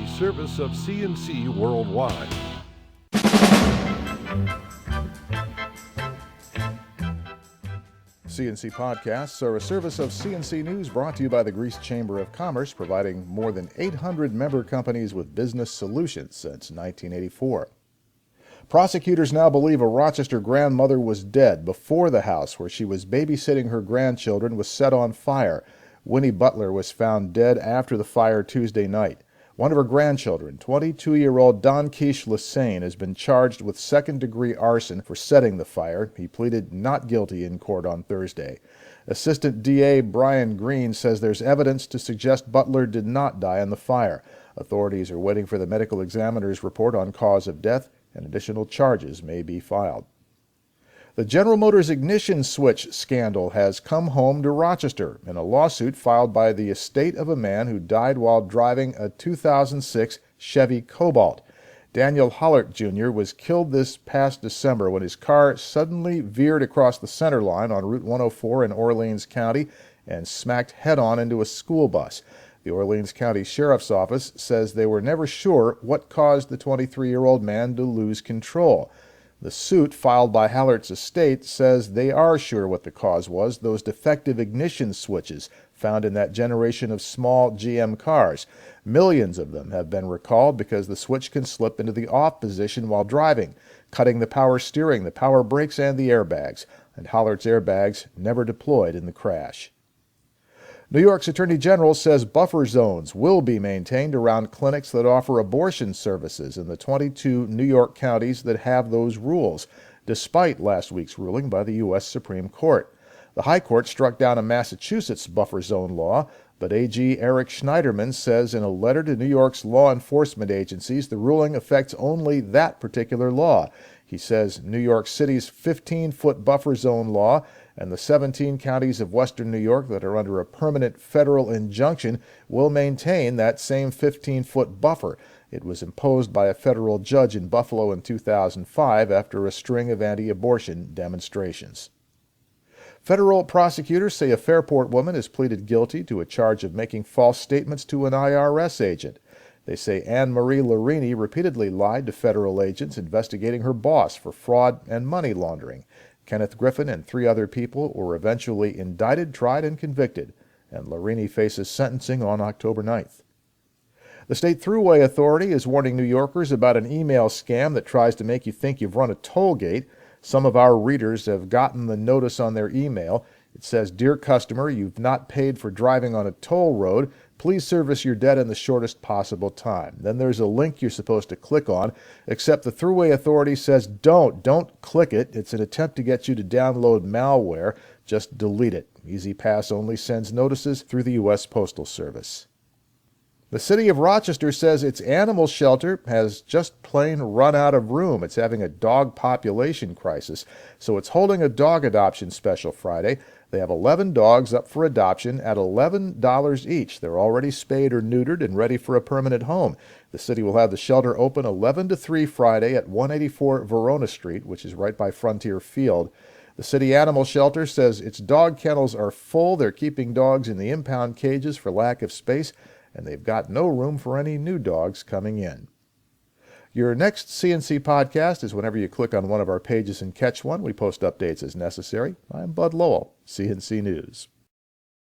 a service of CNC Worldwide. CNC Podcasts are a service of CNC News brought to you by the Greece Chamber of Commerce, providing more than 800 member companies with business solutions since 1984. Prosecutors now believe a Rochester grandmother was dead before the house where she was babysitting her grandchildren was set on fire. Winnie Butler was found dead after the fire Tuesday night. One of her grandchildren, 22-year-old Don Quiche Lassane, has been charged with second-degree arson for setting the fire. He pleaded not guilty in court on Thursday. Assistant DA Brian Green says there's evidence to suggest Butler did not die in the fire. Authorities are waiting for the medical examiner's report on cause of death, and additional charges may be filed. The General Motors ignition switch scandal has come home to Rochester in a lawsuit filed by the estate of a man who died while driving a 2006 Chevy Cobalt. Daniel Hollert Jr. was killed this past December when his car suddenly veered across the center line on Route 104 in Orleans County and smacked head-on into a school bus. The Orleans County Sheriff's Office says they were never sure what caused the 23-year-old man to lose control. The suit filed by Hallert's estate says they are sure what the cause was, those defective ignition switches found in that generation of small GM cars. Millions of them have been recalled because the switch can slip into the off position while driving, cutting the power steering, the power brakes, and the airbags. And Hallert's airbags never deployed in the crash. New York's Attorney General says buffer zones will be maintained around clinics that offer abortion services in the 22 New York counties that have those rules, despite last week's ruling by the U.S. Supreme Court. The High Court struck down a Massachusetts buffer zone law, but AG Eric Schneiderman says in a letter to New York's law enforcement agencies the ruling affects only that particular law. He says New York City's 15-foot buffer zone law and the 17 counties of western New York that are under a permanent federal injunction will maintain that same 15-foot buffer. It was imposed by a federal judge in Buffalo in 2005 after a string of anti-abortion demonstrations. Federal prosecutors say a Fairport woman has pleaded guilty to a charge of making false statements to an IRS agent. They say Anne-Marie Larini repeatedly lied to federal agents investigating her boss for fraud and money laundering. Kenneth Griffin and 3 other people were eventually indicted, tried, and convicted, and Larini faces sentencing on October 9th. The State Thruway Authority is warning New Yorkers about an email scam that tries to make you think you've run a toll gate. Some of our readers have gotten the notice on their email. It says, "Dear customer, you've not paid for driving on a toll road. Please service your debt in the shortest possible time." Then there's a link you're supposed to click on, except the Thruway Authority says don't click it. It's an attempt to get you to download malware. Just delete it. Easy Pass only sends notices through the U.S. Postal Service. The city of Rochester says its animal shelter has just plain run out of room. It's having a dog population crisis, so it's holding a dog adoption special Friday. They have 11 dogs up for adoption at $11 each. They're already spayed or neutered and ready for a permanent home. The city will have the shelter open 11 to 3 Friday at 184 Verona Street, which is right by Frontier Field. The city animal shelter says its dog kennels are full. They're keeping dogs in the impound cages for lack of space, and they've got no room for any new dogs coming in. Your next CNC podcast is whenever you click on one of our pages and catch one. We post updates as necessary. I'm Bud Lowell, CNC News.